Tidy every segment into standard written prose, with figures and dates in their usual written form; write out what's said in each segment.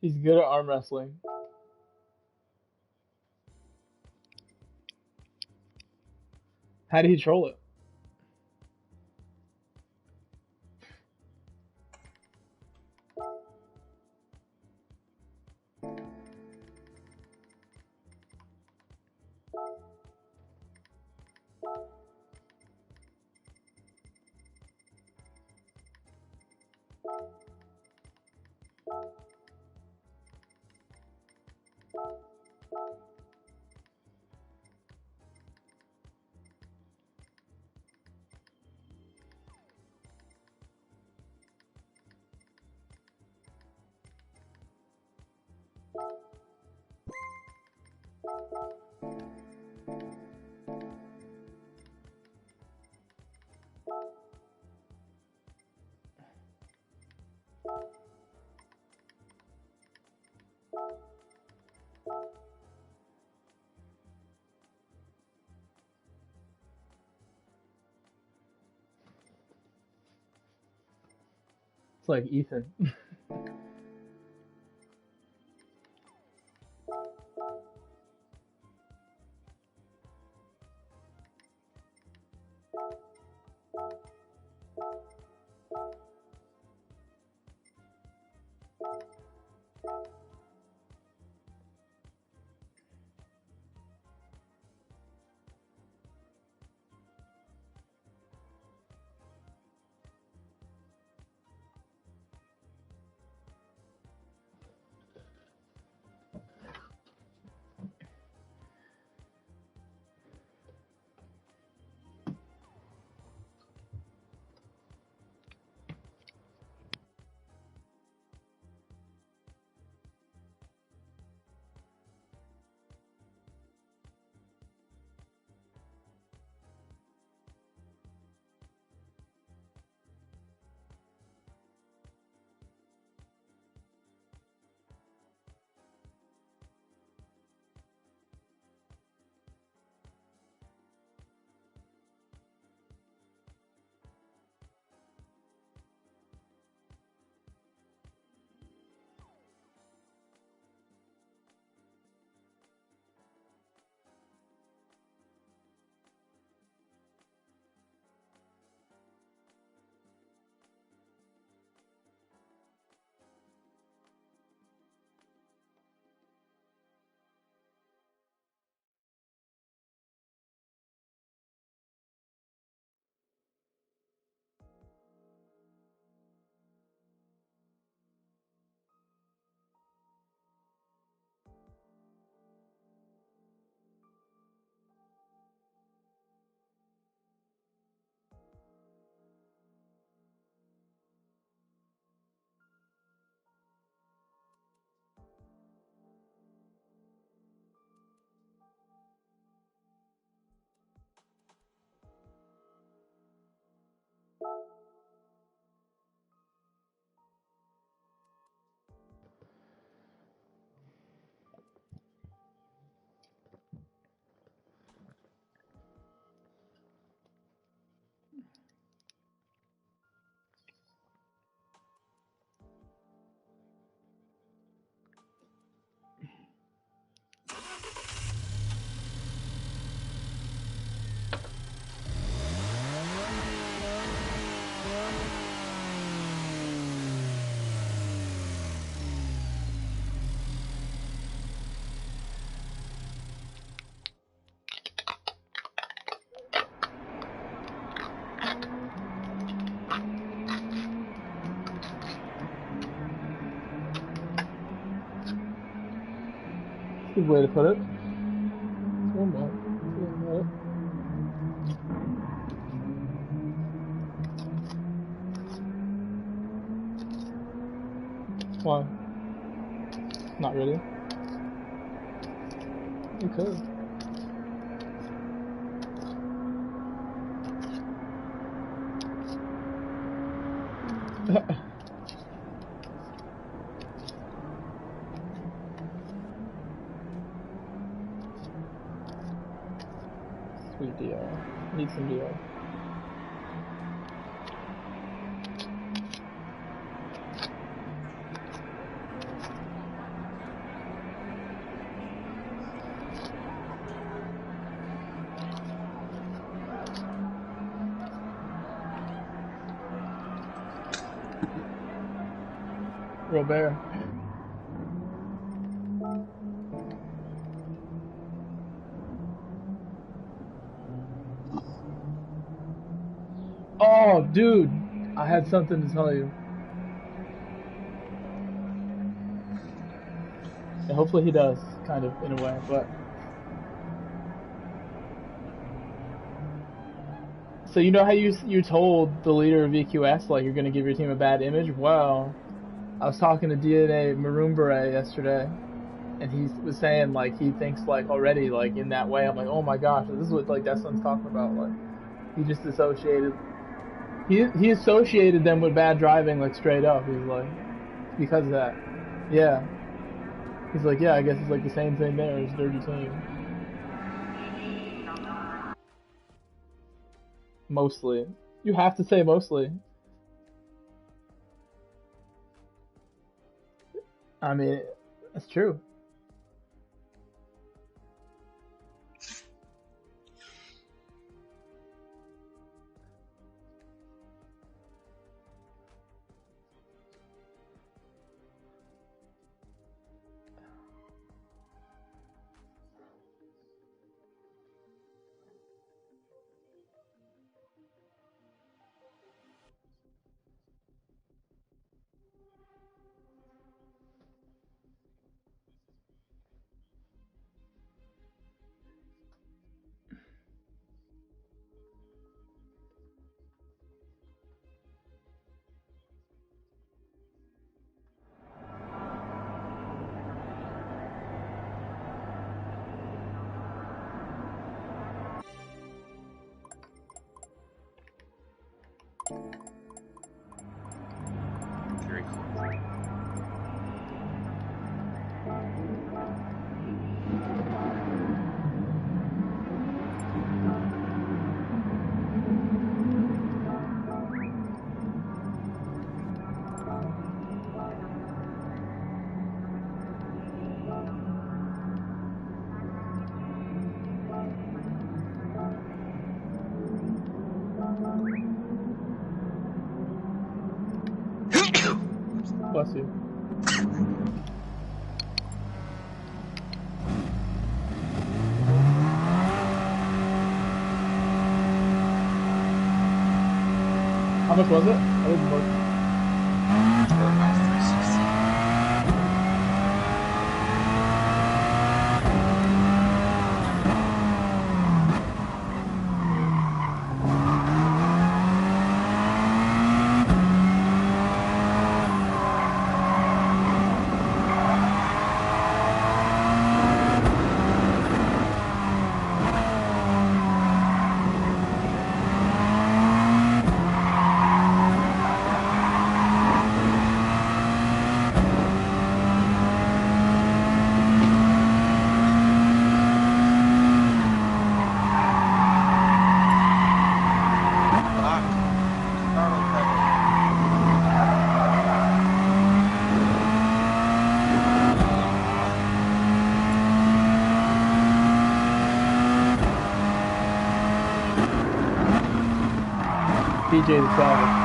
He's good at arm wrestling. How did he troll it? It's like Ethan. Good way to put it. Oh my. Why? Not really. You could. Sweet DR. Need some DR. Robert. Oh, dude, I had something to tell you. And hopefully he does, kind of, in a way, but... So you know how you told the leader of EQS, like, you're going to give your team a bad image? Well, I was talking to DNA Maroon Beret yesterday, and he was saying, like, he thinks, like, already, like, in that way. I'm like, oh my gosh, this is what, like, Deslin's talking about. Like, he just associated... He associated them with bad driving, like, straight up. He's like, because of that. Yeah. He's like, yeah, I guess it's, like, the same thing there as Dirty Team. Mostly. You have to say mostly. I mean, that's true. Very cool. Bless you. How much was it? I didn't look. About 360. DJ the Savage.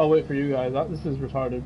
I'll wait for you guys. This is retarded.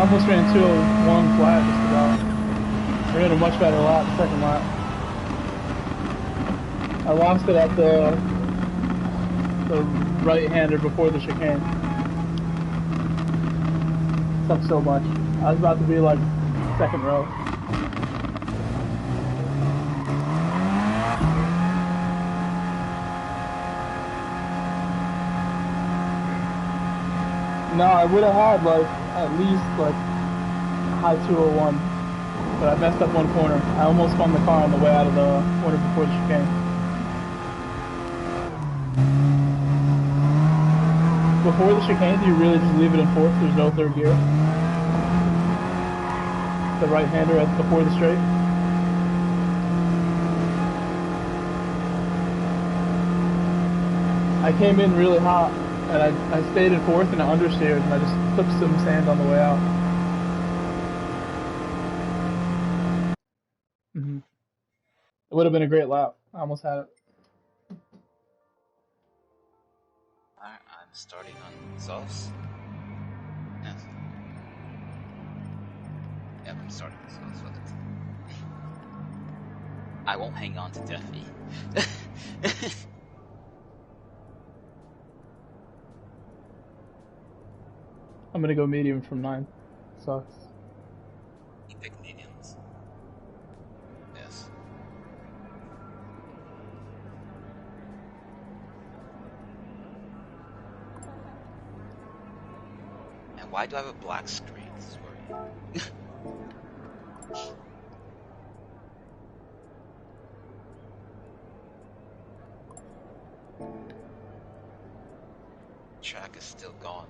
almost ran 201 flat just about. I ran a much better lap, second lap. I lost it at the right-hander before the chicane. Sucked so much. I was about to be like second row. No, I would have had like at least like high 201 But I messed up one corner. I almost spun the car on the way out of the corner before the chicane. Before the chicane, do you really just leave it in fourth? There's no third gear? The right-hander before the straight? I came in really hot, and I stayed in fourth and I understeered, and I just clipped some sand on the way out. It would have been a great lap. I almost had it. I'm starting on sauce. Yes. Yep, I'm starting on sauce with it. I won't hang on to Duffy. I'm gonna go medium from 9. Sucks. You pick mediums. Yes. And why do I have a black screen? This is worrying. Track is still gone.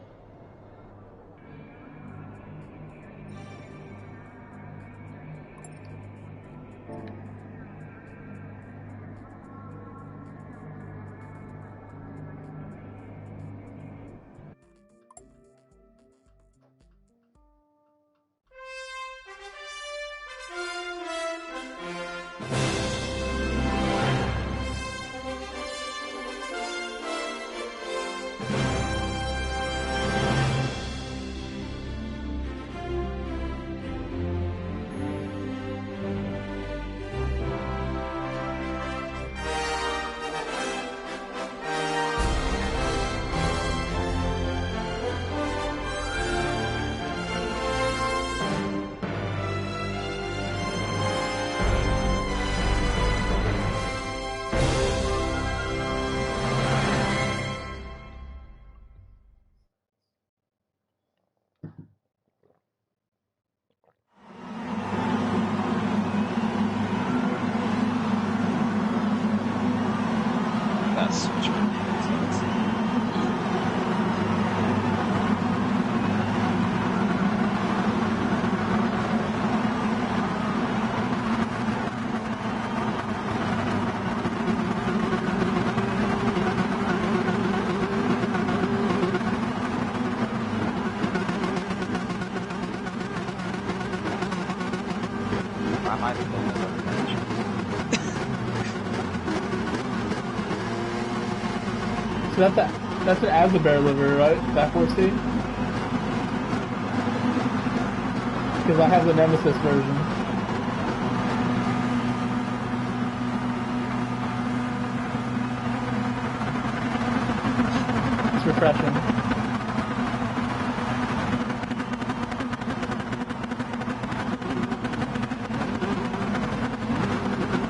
That's switch my name. I might have done this other match. So that's an As-a-Bear liver, right? That 4C? Because I have the Nemesis version. It's refreshing.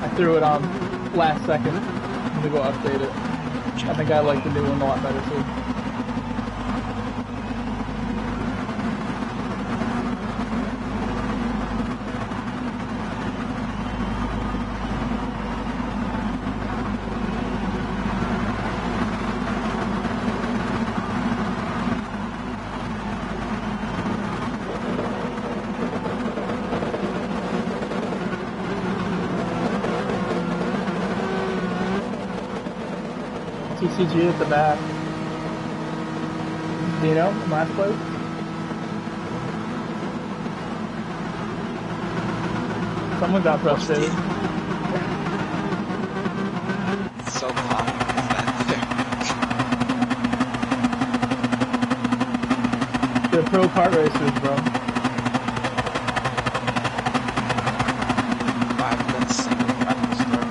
I threw it on last second. I'm gonna go update it. I think I like the new one a lot better too. TCG at the back. Dino, last place. Someone got frustrated. It's so popular. They're pro kart racers, bro. I've done single practice start.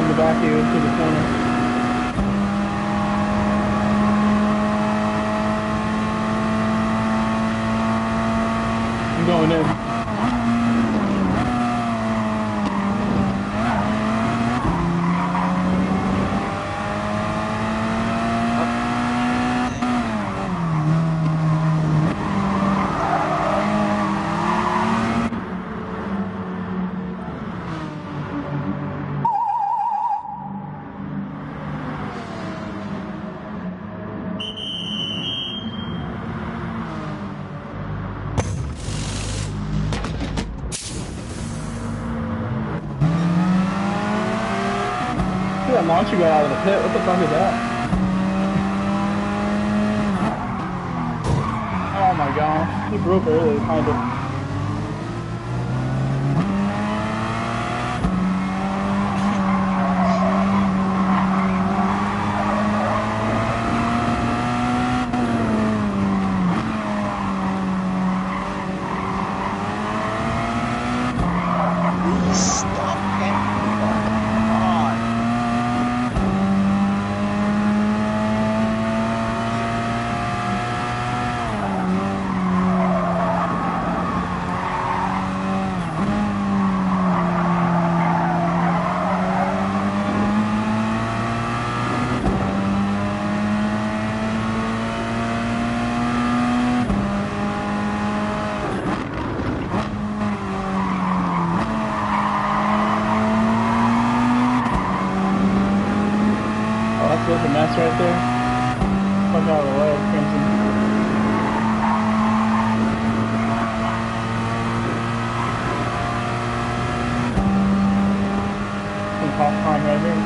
in the back here to the corner. I'm going in. That launcher got out of the pit. What the fuck is that? Oh my gosh. He broke early, kind of. There's a mess right there. Fuck out of the way, Crimson. Some popcorn right here.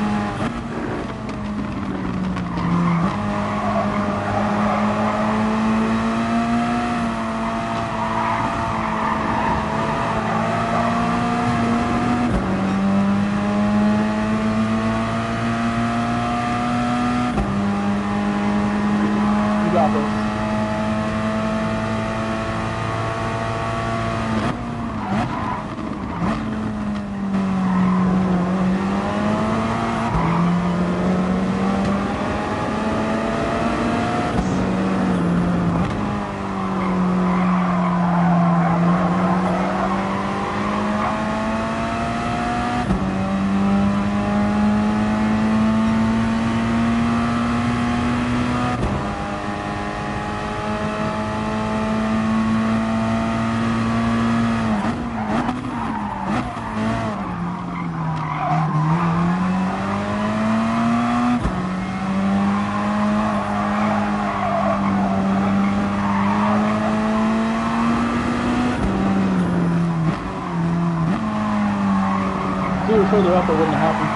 If we were further up, it wouldn't have happened.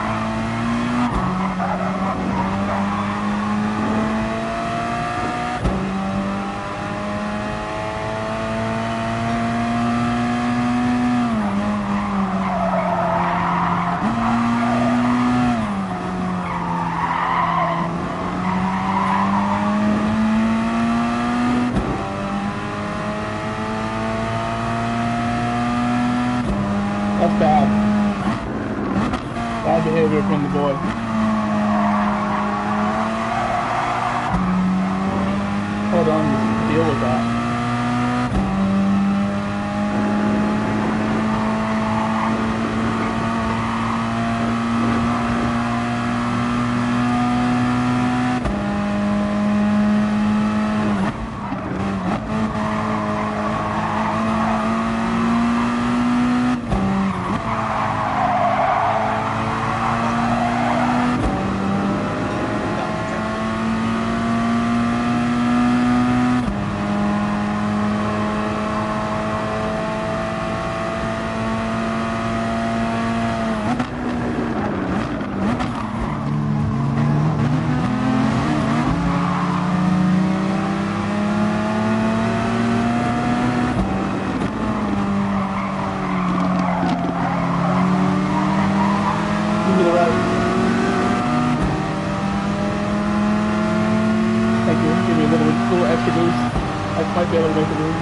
That's bad. Bad behavior from the boy. Hold on, just deal with that. To the right. Thank you. Give me a little extra boost. I might be able to make a move.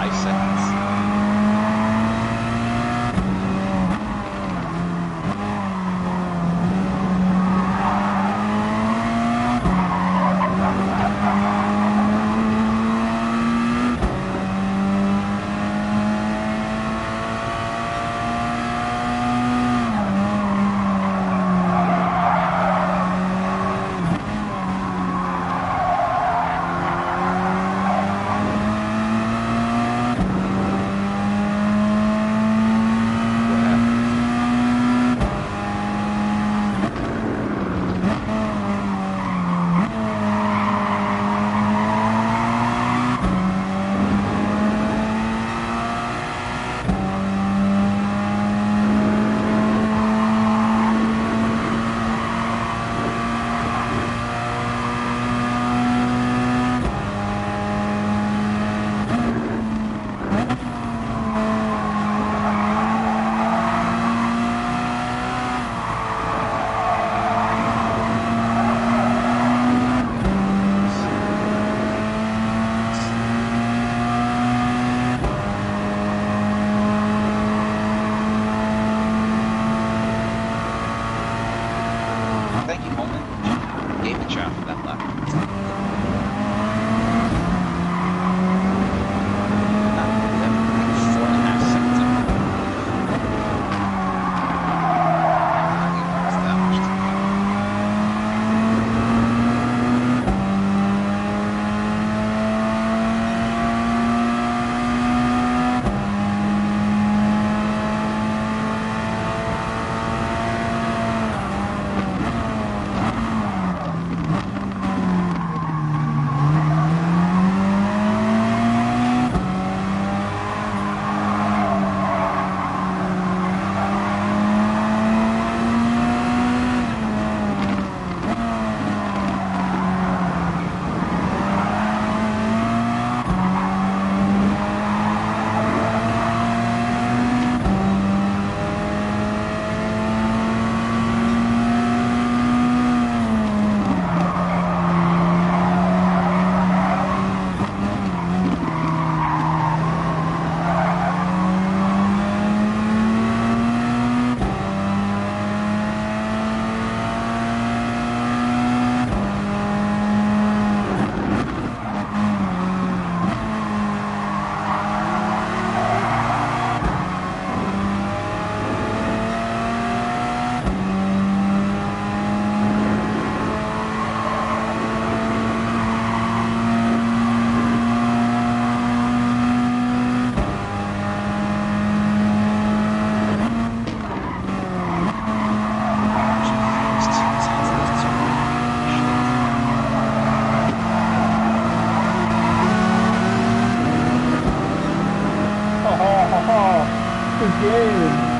5 seconds. Thank you, Holman. Gaming chat for that lap. Four and a half seconds up. That much to Game.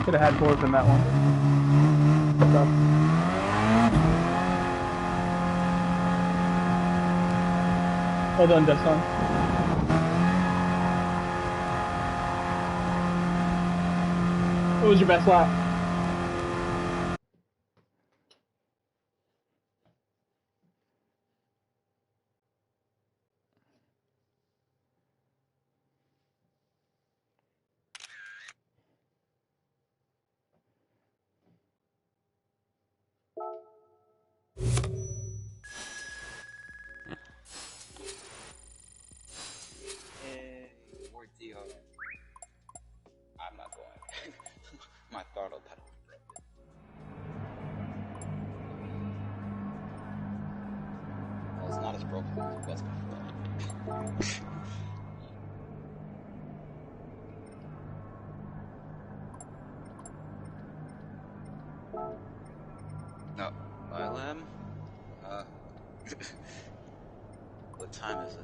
Could have had fourth in that one. Well done, Deshaun. What was your best lap? More DR. I'm not going. My throttle pedal is broken. Well, it's not as broken as it was before. No, ILM? What time is it?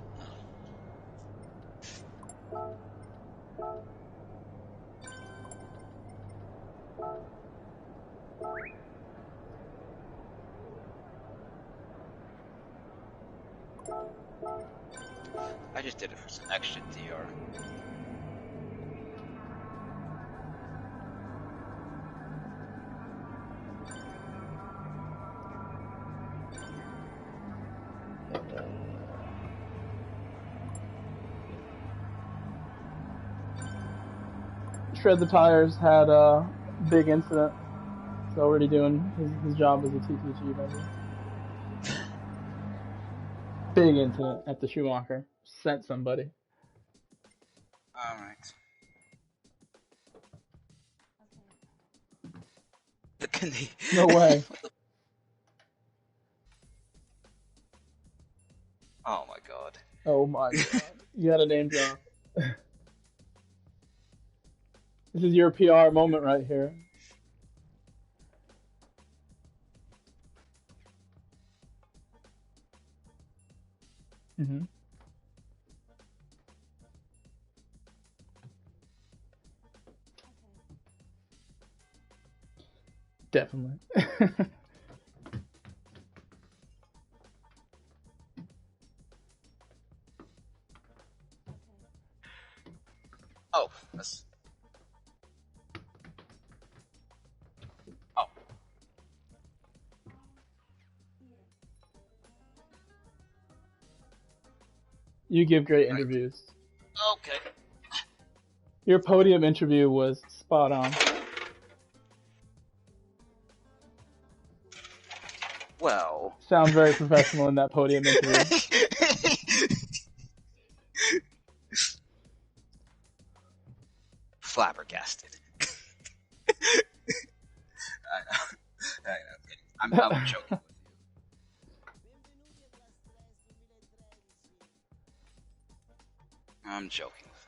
I just did it for some extra DR. Shred the Tires had a big incident. He's already doing his job as a TTG member. Big incident at the Schumacher. Sent somebody. Alright. Can they... No way. Oh my god. Oh my god. You got a name drop. This is your PR moment right here. Mm-hmm. Definitely. Oh, that's... Oh. You give great interviews. Okay. Your podium interview was spot on. Well... Sound very professional in that podium interview. Flabbergasted. I know. I'm joking with you. I'm joking with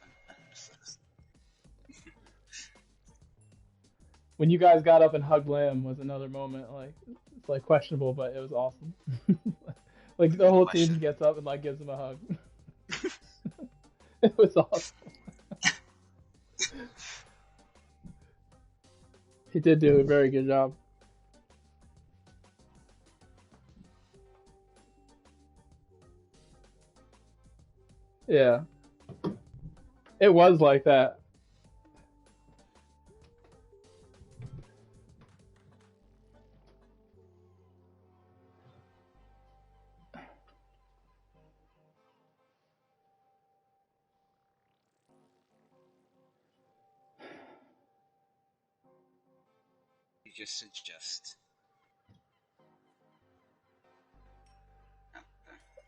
him. When you guys got up and hugged Lamb was another moment. Like, it's like questionable, but it was awesome. Like the whole team gets up and like gives him a hug. It was awesome. He did do a very good job. Yeah. It was like that. You just suggest.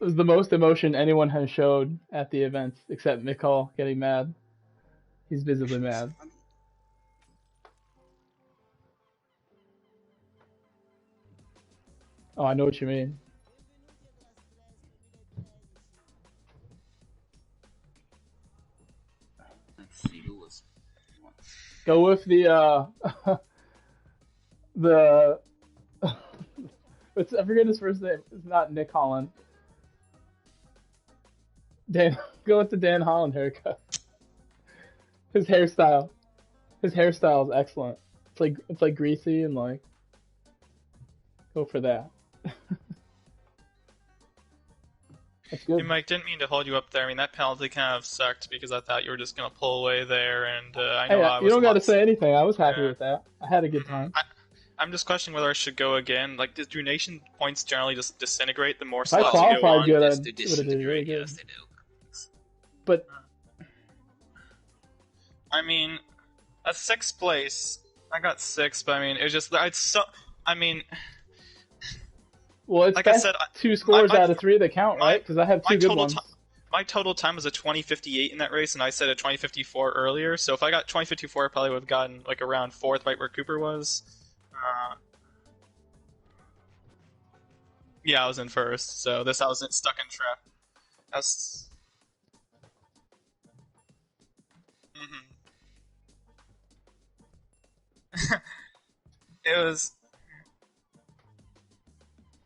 It was the most emotion anyone has showed at the events, except Mikhail getting mad. He's visibly mad. Oh, I know what you mean. Let's see who was. Go with the the I forget his first name. It's not Nick Holland. Go with the Dan Holland haircut. His hairstyle is excellent. It's like greasy and like go for that. That's Hey good. Mike, didn't mean to hold you up there. I mean, that penalty kind of sucked because I thought you were just gonna pull away there, and I know Hey, I you was don't got to lost. say anything. I was happy Yeah. with that. I had a good time. I'm just questioning whether I should go again. Like, do nation points generally just disintegrate the more If I slots you go qualified on? good, I Yes, they would have did really disintegrate. good. Yes, they do. But I mean, a sixth place. I got six, but I mean, it was just I'd so. I mean, well, it's like I best said, two scores my out of three that count, my right? Because I have my two good total ones. time. My total time was a 20:58 in that race, and I said a 20:54 earlier. So if I got 20:54, I probably would have gotten like around fourth, right where Cooper was. Yeah, I was in first, so I was stuck in trap. That's. Mhm. It was.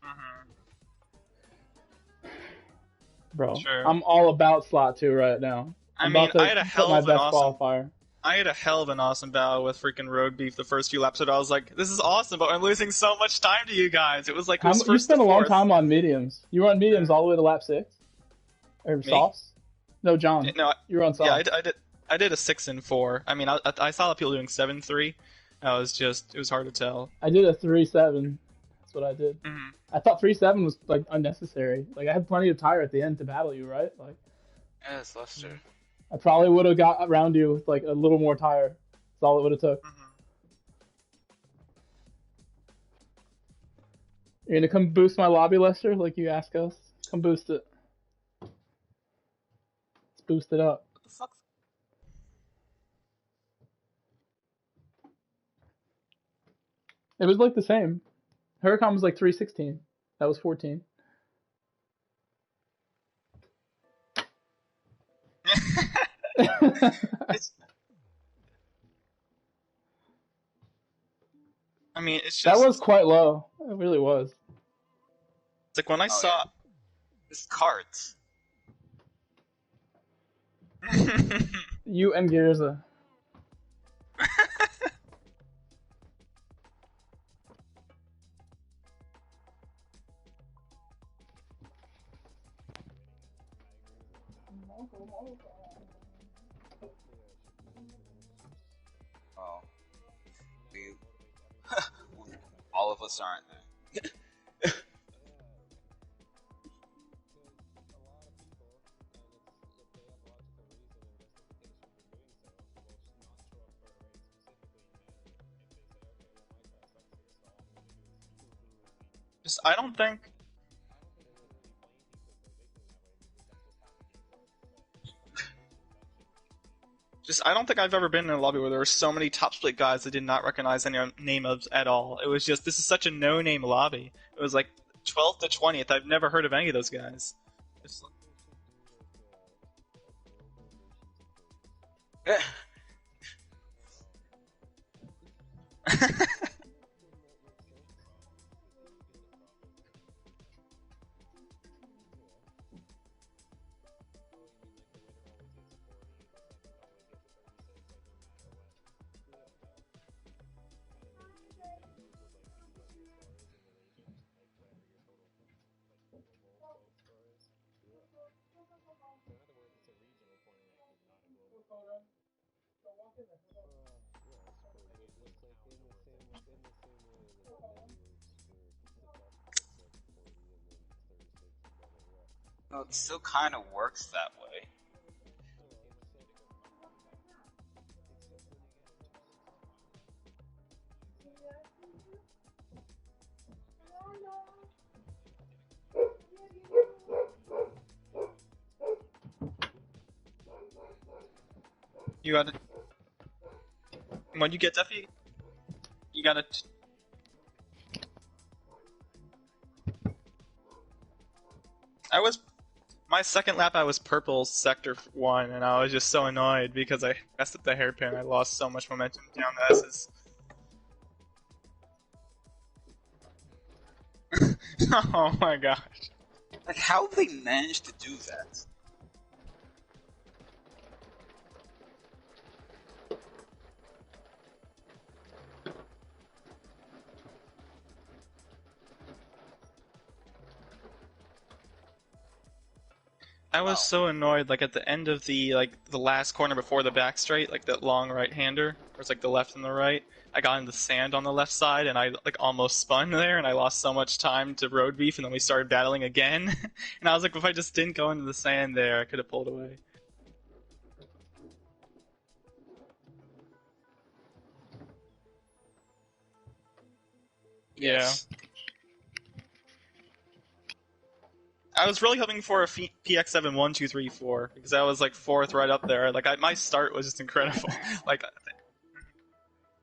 Mhm. Bro, Sure. I'm all about slot two right now. I I'm mean, about to put my best qualifier. I had a hell of an awesome battle with freaking Road Beef the first few laps, but I was like, this is awesome, but I'm losing so much time to you guys. It was like, it was You first to spent a long fourth. time on mediums. You were on mediums all the way to lap 6? Or Me? softs? No, John. No, You were on yeah, softs. I did a 6 and 4. I mean, I saw people doing 7-3. It was hard to tell. I did a 3-7. That's what I did. Mm-hmm. I thought 3-7 was like unnecessary. Like I had plenty of tire at the end to battle you, right? Like Yes, Lester. I probably would have got around you with like a little more tire. That's all it would have took. Mm-hmm. You're gonna come boost my lobby, Lester, like you asked us? Come boost it. Let's boost it up. What the fuck? It was like the same. Huracan was like 316. That was 14. I mean, it's That just. was quite low. It really was. It's like when I saw. This cards. You and Girza. Oh, we all of us aren't there. Just, I don't think. Just, I don't think I've ever been in a lobby where there were so many top split guys I did not recognize any name of at all. It was just, this is such a no-name lobby. It was like 12th to 20th. I've never heard of any of those guys. Just, No, it still kind of works that way. you gotta. When you get Duffy, you gotta. I was. My second lap, I was purple sector 1, and I was just so annoyed because I messed up the hairpin. I lost so much momentum down the S's. Oh my gosh. Like, how they managed to do that? I was so annoyed, like, at the end of the last corner before the back straight, like, that long right-hander, where it's, like, the left and the right, I got in the sand on the left side, and I, like, almost spun there, and I lost so much time to road beef, and then we started battling again, and I was like, if I just didn't go into the sand there, I could have pulled away. Yes. Yeah. I was really hoping for a PX7 1, 2, 3, 4 because I was like fourth right up there. Like my start was just incredible. Like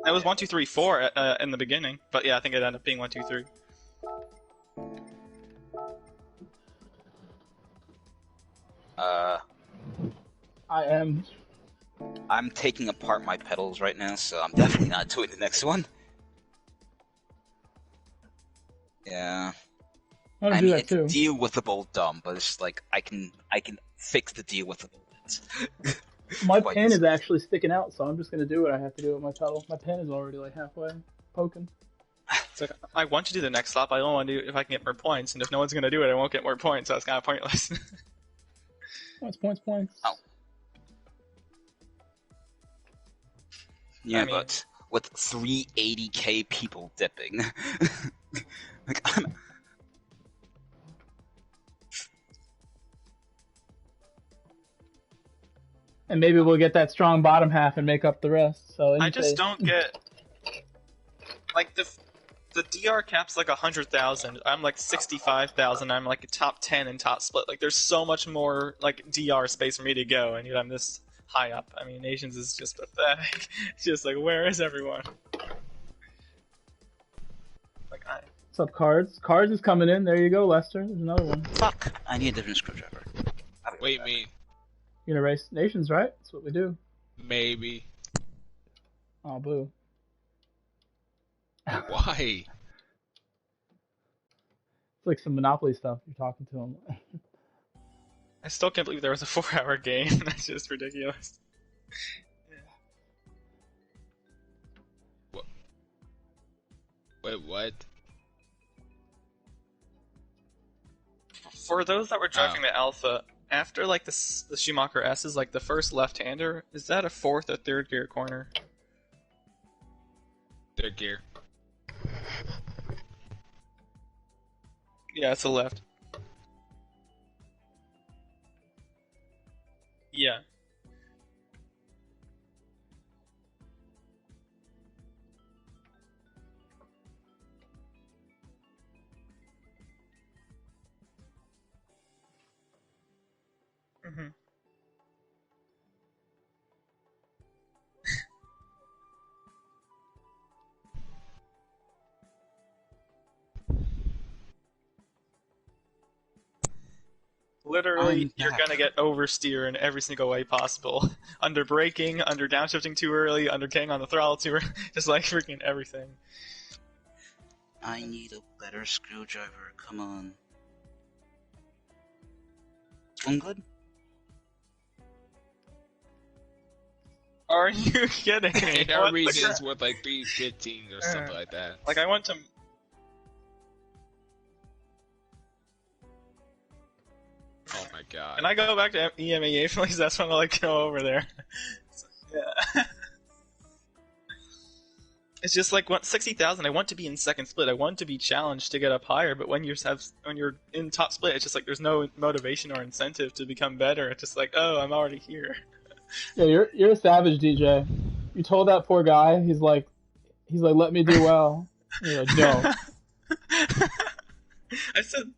it was 1, 2, 3, 4 in the beginning, but yeah, I think it ended up being 1, 2, 3. I'm taking apart my pedals right now, so I'm definitely not doing the next one. Yeah. I do that too. Deal with the bolt dumb, but it's just like I can fix the deal with the bolt. My pin is actually sticking out, so I'm just gonna do what I have to do with my pedal. My pin is already like halfway poking. It's like, I want to do the next lap. I don't want to do it if I can get more points, and if no one's gonna do it, I won't get more points. So it's kind of pointless. Points. Oh. Yeah, I mean, but with 380k people dipping, like and maybe we'll get that strong bottom half and make up the rest. So I just don't get like the DR cap's like 100,000. I'm like 65,000. I'm like a top 10 in top split. Like there's so much more like DR space for me to go, and yet I'm this high up. I mean, Nations is just pathetic. It's just like, where is everyone? Like What's up, Cards? Cards is coming in. There you go, Lester. There's another one. Fuck! I need a different screwdriver. Wait, me. You're gonna race Nations, right? That's what we do. Maybe. Oh, boo. Why? It's like some Monopoly stuff. You're talking to him. I still can't believe there was a 4-hour game. That's just ridiculous. What? Wait, what? For those that were driving the Alfa, after like the Schumacher S is like the first left-hander, is that a fourth or third gear corner? Third gear. Yeah, it's a left. Yeah. Mm-hmm. Literally, you're gonna get oversteer in every single way possible. Under braking, under downshifting too early, under getting on the throttle too early, just like freaking everything. I need a better screwdriver, come on. One good? Are you kidding me? Our reasons with like 315 or something like that. Like I went to... Oh my god. And I go back to EMEA please, that's when I like go over there. So, yeah. It's just like 60,000. I want to be in second split. I want to be challenged to get up higher. But when you're in top split, it's just like there's no motivation or incentive to become better. It's just like, oh, I'm already here. Yeah, you're a savage, DJ. You told that poor guy. He's like, let me do well. And you're like, no. I said,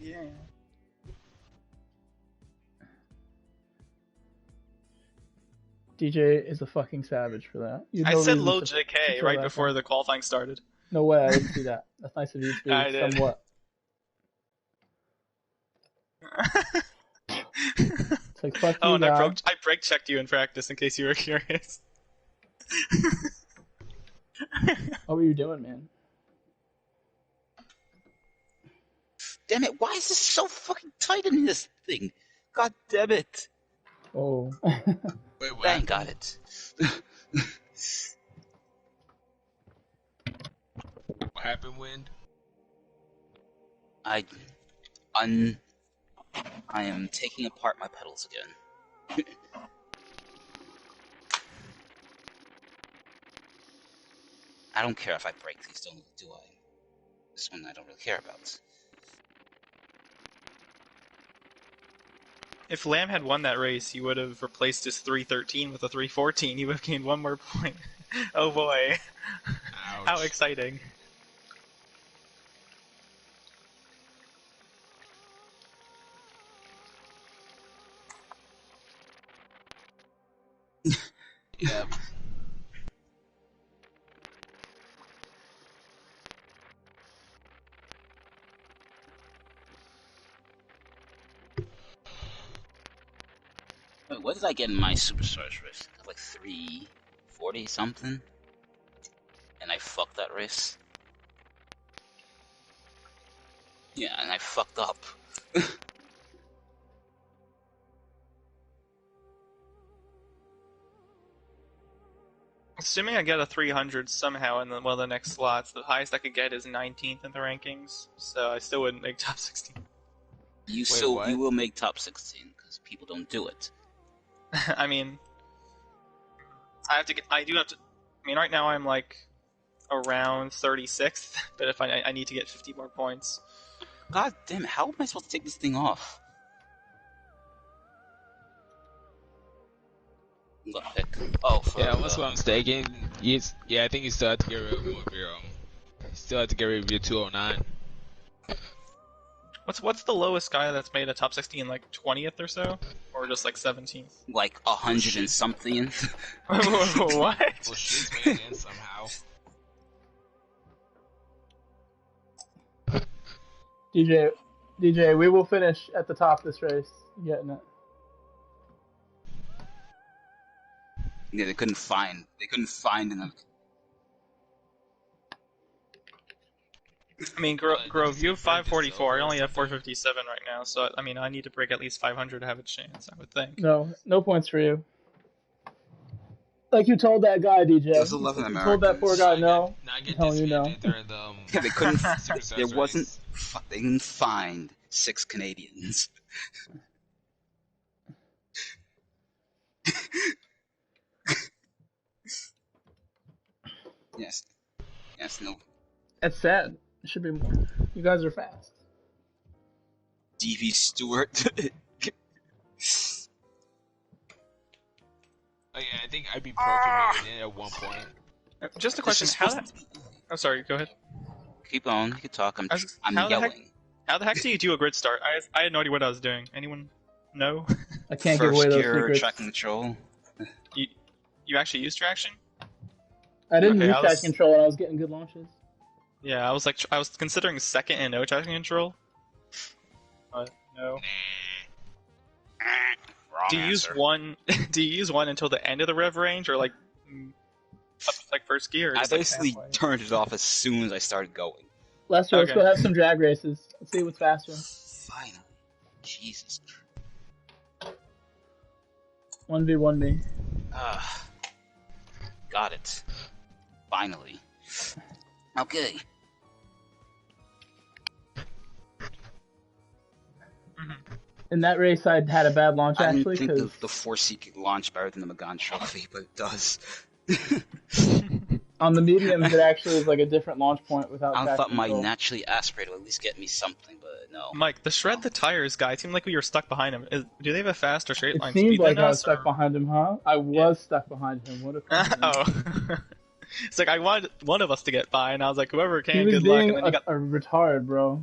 yeah. DJ is a fucking savage for that. I said low JK right before the qualifying started. No way, I didn't see that. That's nice of you to do somewhat. It's like, fuck you, and I brake checked you in practice in case you were curious. What were you doing, man? Damn it, why is this so fucking tight in this thing? God damn it. Oh. Wait, what? Bang, got it. What happened, Wind? I I am taking apart my pedals again. I don't care if I break these, do I? This one I don't really care about. If Lamb had won that race, he would have replaced his 313 with a 314. He would have gained one more point. Oh boy. Ouch. How exciting. Yeah. Wait, what did I get in my Superstars race? Like 340 something? And I fucked that race? Yeah, and I fucked up. Assuming I get a 300 somehow in one of the next slots, the highest I could get is 19th in the rankings, so I still wouldn't make top 16. You what? will make top 16 because people don't do it. I mean, I mean, right now I'm like around 36th, but if I need to get 50 more points. God damn it! How am I supposed to take this thing off? I'm gonna pick. Oh, for Yeah, unless I'm mistaken, I think you still have to get rid of more of your still have to get rid of your 209. What's the lowest guy that's made a top 16, like 20th or so, or just like 17th? like 100 and something. What? Well, she's made it in somehow. DJ, we will finish at the top of this race. You getting it? Yeah, they couldn't find enough. I mean, Grove, you have 544. I only have 457 right now, so I mean, I need to break at least 500 to have a chance, I would think. No points for you. Like you told that guy, DJ. It was 11 You told that poor guy no. Now I I'm get telling you no. disbanded during the, Yeah, they couldn't. Superstars There race. wasn't. They didn't find 6 Canadians. Yes. Yes. No. That's sad. It should be more. You guys are fast. DV Stewart. Oh yeah, I think ibuprofen made it in at one point. Just a question. Oh, sorry. Go ahead. Keep on. You can talk. I'm how the yelling. heck- How the heck do you do a grid start? I had no idea what I was doing. Anyone know? I can't give First away those gear, secrets. traction control. You actually use traction? I didn't Okay, use I was- traction control and I was getting good launches. Yeah, I was considering second and no traction control. But no. Wrong Do you use answer. one? Do you use one until the end of the rev range, or like up to, like first gear? Or I just, like, basically halfway? turned it off as soon as I started going. Lester, let's Okay. go have some drag races. Let's see what's faster. Finally. Jesus. 1v1me. Got it. Finally. Okay. In that race, I had a bad launch I actually didn't think because the 4C could launch better than the Magan Trophy, but it does. on the mediums it actually is like a different launch point without I traction thought my control. naturally aspirated would at least get me something, but no. Mike, the shred the tires guy seemed like we were stuck behind him. Do they have a faster straight It line seemed speed like than I was us? stuck or- behind him, huh? I was stuck behind him. What a coincidence. Oh. It's like I wanted one of us to get by, and I was like, whoever He can, was good luck. being And then a retard, bro.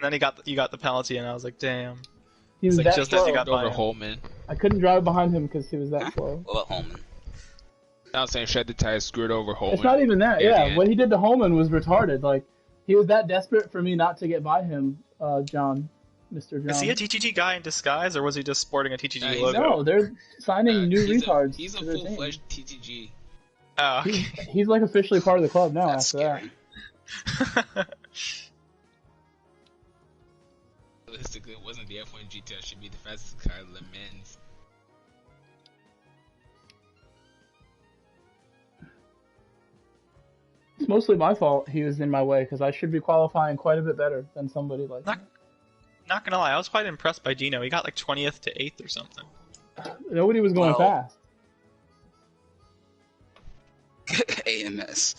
you got the penalty, and I was like, damn. He was It's like that just slow. as you got by Over him. Holman. I couldn't drive behind him because he was that slow. What about Holman? Now I'm saying shed the tires, screwed over Holman. It's not even that. Yeah, Yeah, yeah. what he did to Holman was retarded. Like, he was that desperate for me not to get by him, John. Mr. John. Is he a TTG guy in disguise, or was he just sporting a TTG he's logo? No, they're signing new he's retards. He's a to their team. full-fledged TTG. Oh, okay. He's like officially part of the club now That's after scary. that. Realistically, it wasn't the F1 GTR. Should be the fastest car in Le Mans. It's mostly my fault he was in my way because I should be qualifying quite a bit better than somebody like Not- that. not gonna lie, I was quite impressed by Dino. He got like 20th to 8th or something. Nobody was going Well, fast. AMS.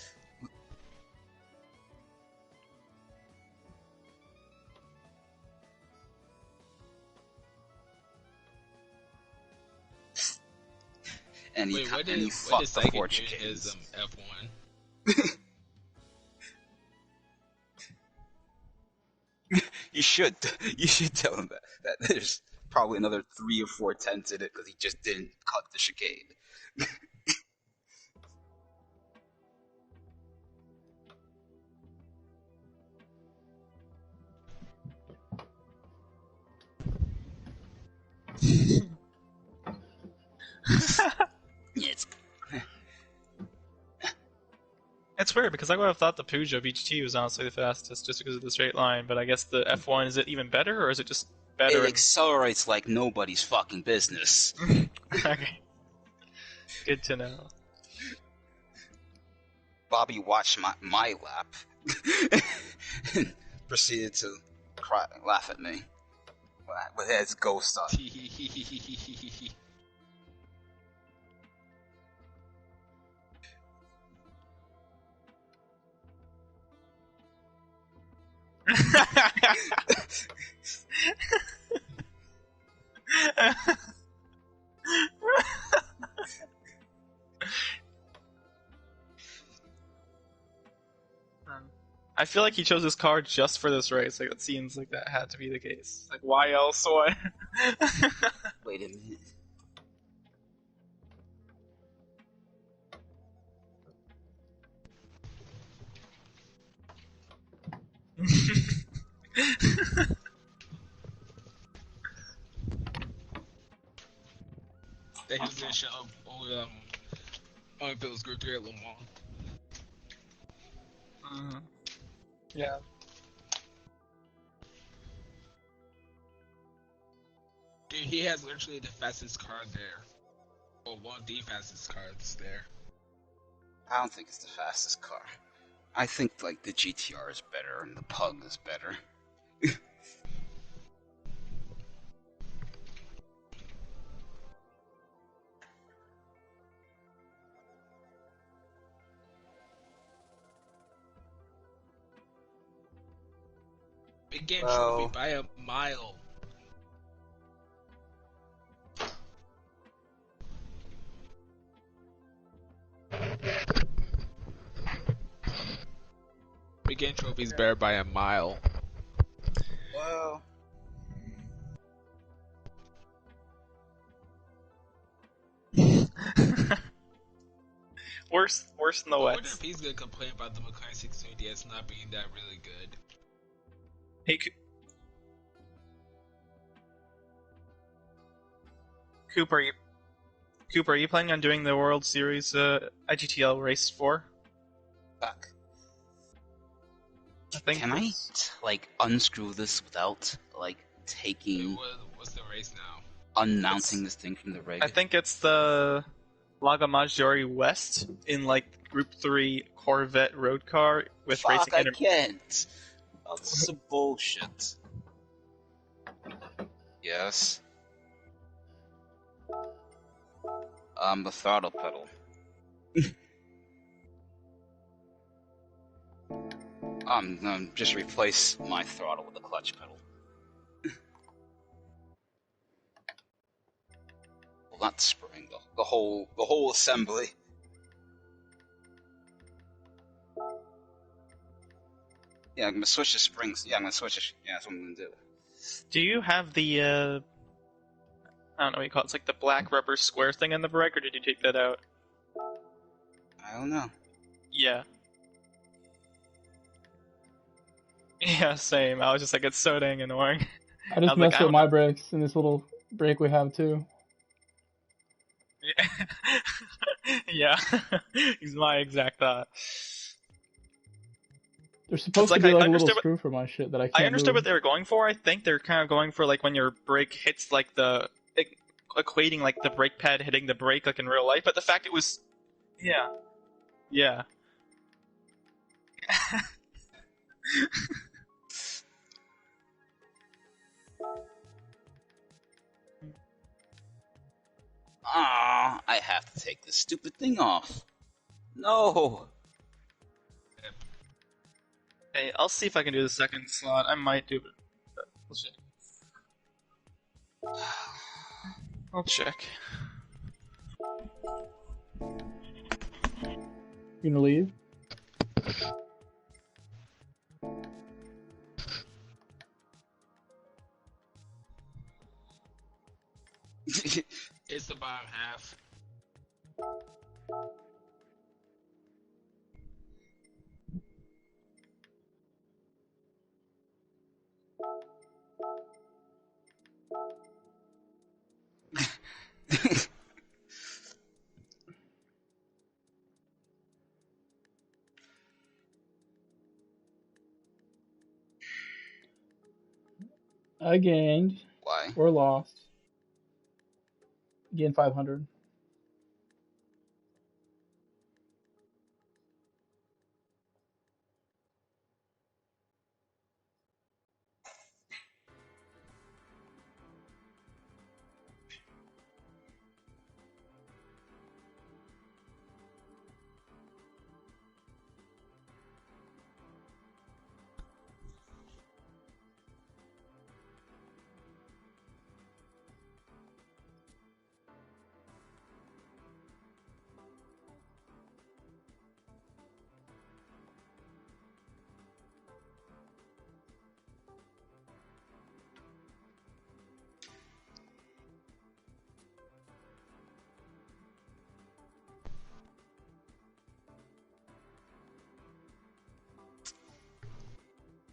And he, Wait, what and he is fucked the Psychic four doing chickens. his F1? You should tell him that there's probably another 3 or 4 tenths in it because he just didn't cut the chicane. Yeah, It's weird because I would have thought the Peugeot BGT was honestly the fastest just because of the straight line, but I guess the F1, is it even better or is it just better? it accelerates like nobody's fucking business. Okay. Good to know. Bobby watched my lap and proceeded to laugh at me with his ghost on. I feel like he chose this car just for this race. Like, it seems like that had to be the case. Like, why else would? Wait a minute. That he was gonna show only if it was Group 3 at Le Mans. Yeah. Dude, he has literally the fastest car there. Or one of the fastest cars there. I don't think it's the fastest car. I think like the GTR is better and the Pug is better. Big game Well, trophy by a mile. Big game trophy's better by a mile. well. Worse than the I wonder wets. if he's gonna complain about the McLaren 620S not being that really good. Hey, Cooper, are you planning on doing the World Series IGTL race 4? Fuck. I think. Can I like unscrew this without like taking What's the race now? unmounting this thing from the rig? I think it's the Lago Maggiore West in like Group 3 Corvette road car with Fuck, racing. I can't. Oh, this is some bullshit. Yes. The throttle pedal. Just replace my throttle with the clutch pedal. Well, not the spring, though. The whole assembly. Yeah, I'm gonna switch the springs. Yeah, I'm gonna switch it. Yeah, that's what I'm gonna do. Do you have the I don't know what you call it. It's like the black rubber square thing in the brake, or did you take that out? I don't know. Yeah. Yeah, same. I was just like, it's so dang annoying. I just was like, messed I with don't my know. brakes in this little brake we have too. Yeah. He's my exact thought. There's supposed like, to be I like a little understood what- screw for my shit that I I can't understood move. what they were going for. I think they're kind of going for like when your brake hits like the equating like the brake pad hitting the brake like in real life, but the fact it was yeah. Ah, I have to take this stupid thing off. No. Hey, I'll see if I can do the second slot. I might do it. But we'll check. I'll check. You gonna leave? It's the bottom half. I gained. Why? Or lost. Gained 500.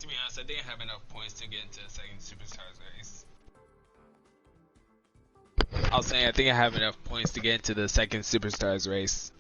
To be honest, I didn't have enough points to get into the second Superstars race. I was saying I think I have enough points to get into the second Superstars race.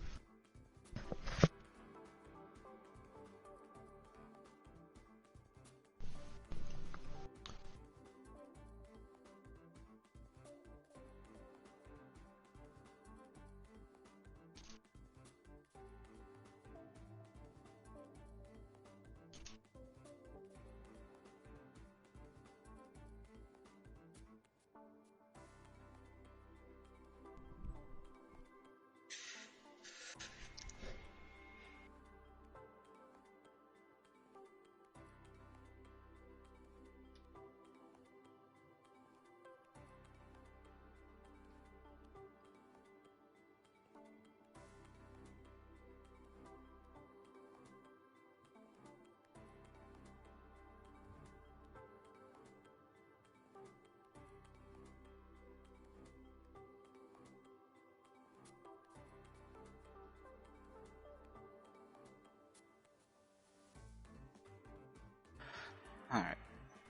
Alright.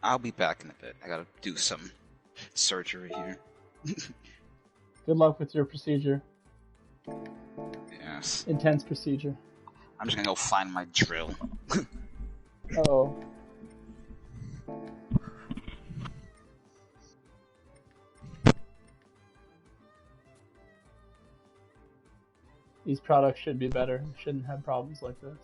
I'll be back in a bit. I gotta do some surgery here. Good luck with your procedure. Yes. Intense procedure. I'm just gonna go find my drill. Uh-oh. These products should be better. Shouldn't have problems like this.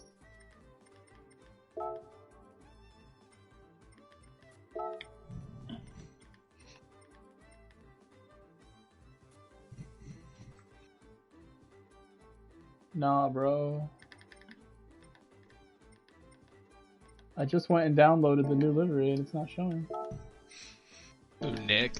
Nah, bro. I just went and downloaded the new livery and it's not showing. Ooh, Nick.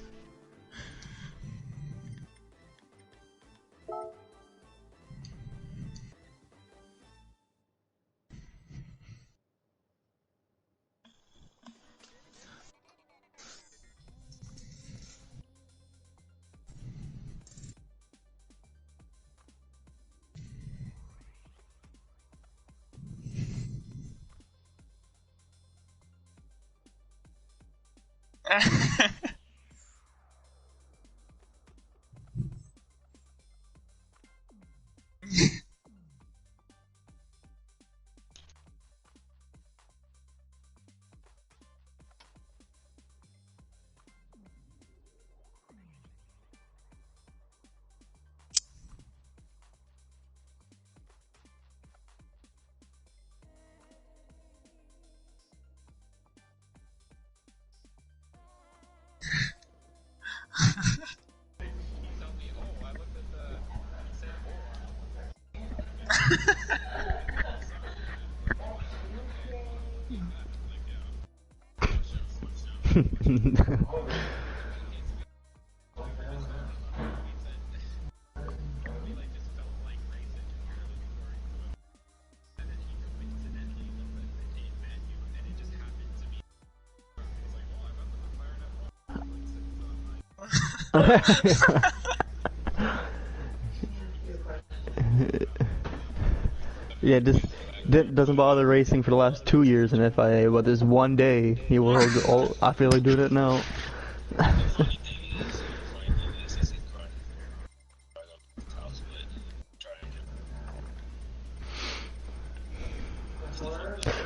Yeah, just doesn't bother racing for the last 2 years in FIA, but this one day he will. Oh, I feel like doing it now.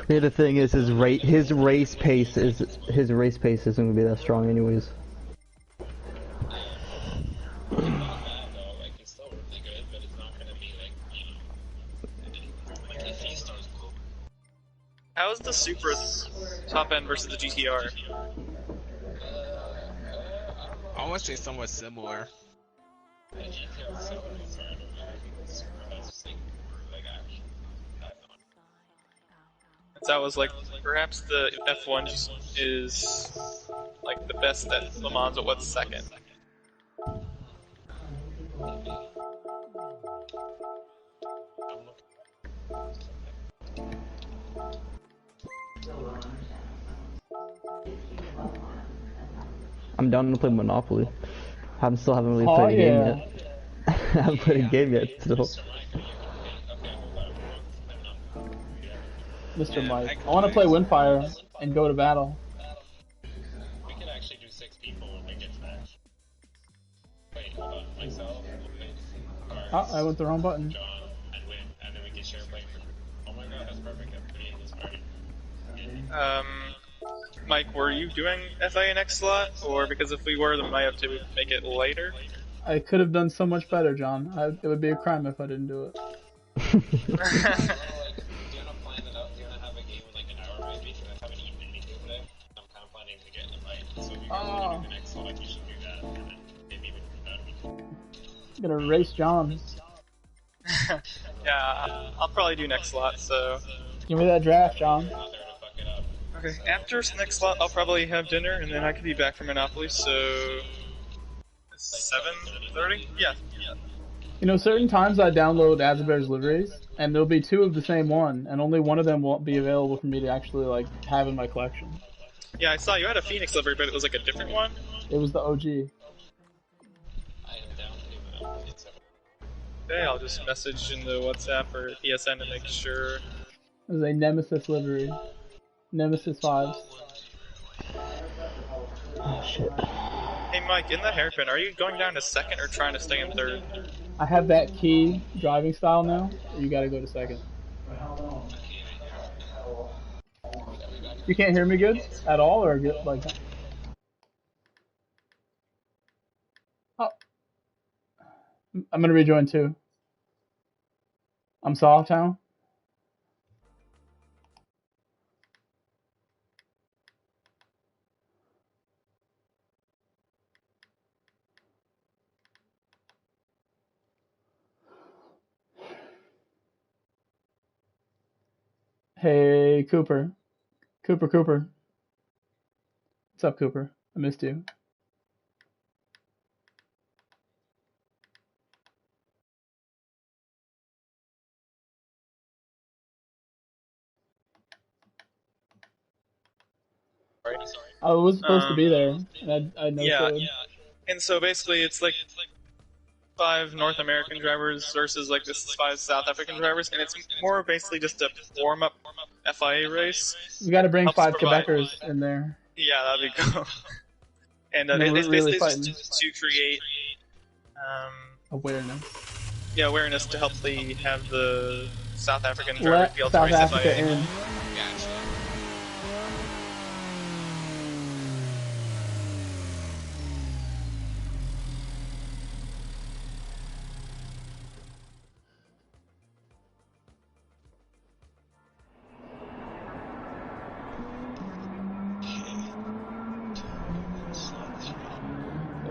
Yeah, the thing is, his race pace isn't gonna be that strong, anyways. How is the Supra top end versus the GTR? I want to say somewhat similar. That was like, perhaps the F1 is like the best at Le Mans, but what's second? I'm down to play Monopoly. Still haven't really played a game yet. I haven't played a game yet still. Mr. Mike. I want to play Windfire and go to battle. We can actually do 6 people when we get smashed. Wait, hold on. Myself, Oh, I went the wrong button. John, and Win, and then we can share playing for. Oh my god, that's perfect. Everybody in this party. Mike, were you doing FIA next slot? Or because if we were, then we might have to make it later? I could have done so much better, John. It would be a crime if I didn't do it. Oh. I'm gonna race John. Yeah, I'll probably do next slot, so... Give me that draft, John. Okay, after next slot, I'll probably have dinner, and then I could be back from Monopoly, so... 7:30? Yeah. You know, certain times I download Azabear's liveries, and there'll be 2 of the same one, and only one of them won't be available for me to actually, like, have in my collection. Yeah, I saw you had a Phoenix livery, but it was like a different one? It was the OG. Okay, I'll just message in the WhatsApp or PSN to make sure. It was a Nemesis livery. Nemesis 5. Oh shit. Hey Mike, in the hairpin, are you going down to second or trying to stay in third? I have that key driving style now, or you gotta go to second. You can't hear me good at all, or get like that? Oh. I'm gonna rejoin too. I'm Sawtown. Hey, Cooper. Cooper. What's up, Cooper? I missed you. I was supposed to be there, and I know. Yeah. And so basically, it's like 5 North American drivers versus like this 5 South African drivers, and it's more basically just a warm-up FIA race. You got to bring Helps 5 provide- Quebecers in there. Yeah, that'd be cool. And No, it's really basically just to create Awareness. awareness to help have the South African drivers Let be able to South race Africa FIA. in. Gotcha.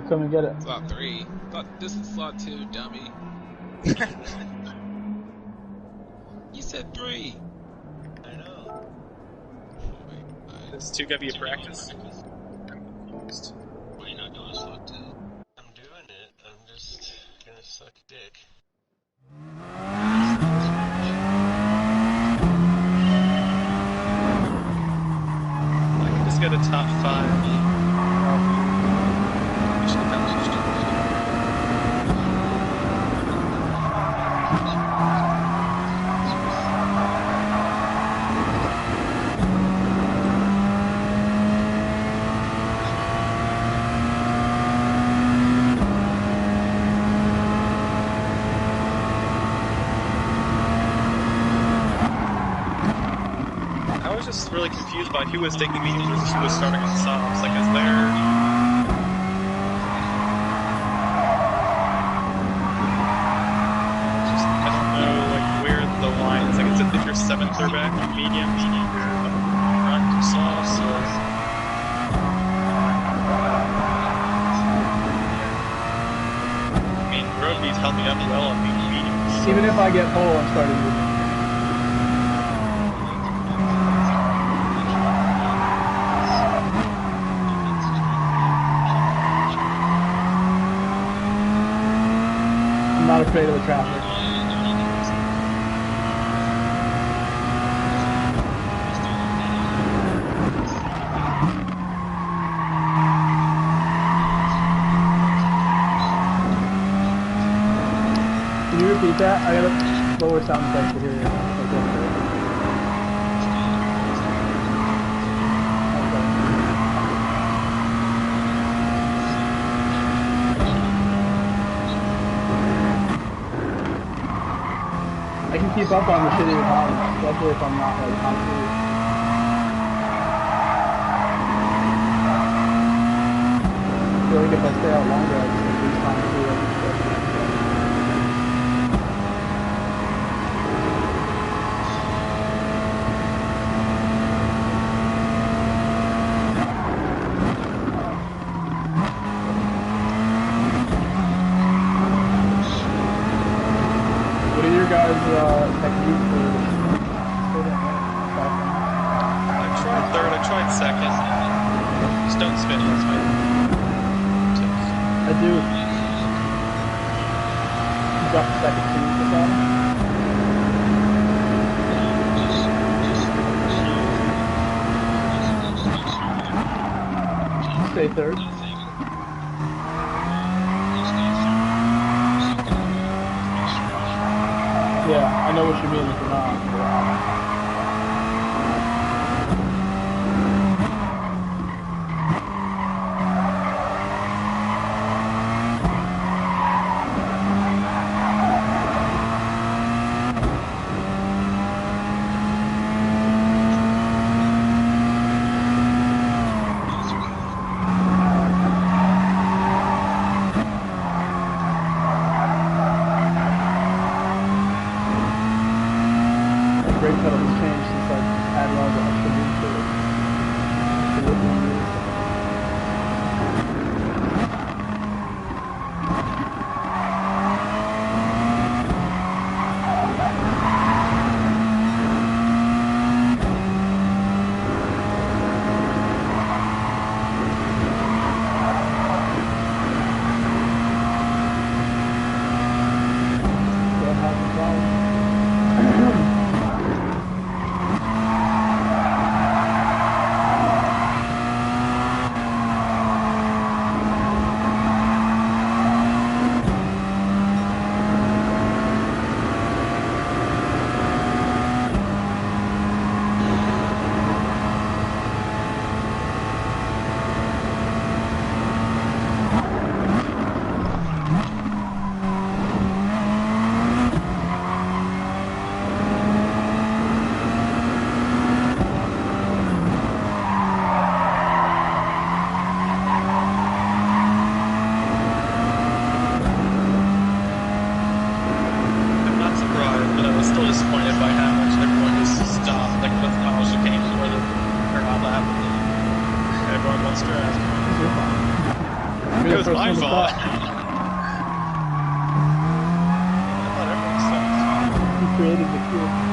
Come and get it. Slot 3. Thought this is slot 2, dummy. said 3. I know. Does 2 give you practice? Why you not doing slug tail? I'm doing it. I'm just gonna suck dick. I can just get a top 5. I was just really confused by who was taking mediums versus who was starting on subs. Like, is there... Just, I don't know, like, where the line is. Like, is it if you're 7th or back on medium, you're front to subs, or... I mean, Roby's held me up well on mediums. Even if I get pole, I'm starting with. I'm not afraid of the traffic. Can you repeat that? I gotta lower sound effects to hear you. I can keep up on the shitty times, especially if I'm not like constantly. I feel like if I stay out longer, I just lose time to do it. What are your guys' techniques for I tried 3rd, I tried 2nd. Just don't spin, that's my tips. I do. You got the 2nd too for that? Stay 3rd. Yeah, I know what you mean if you're not. Brake pedal has changed since I added all the extra moves to it. The whipping moves. Don't have the problem. disappointed by how much everyone just stopped, like the final chicane before the turnout lap. Everyone wants to ask. It was my fault. I thought everyone stopped. You created the queue.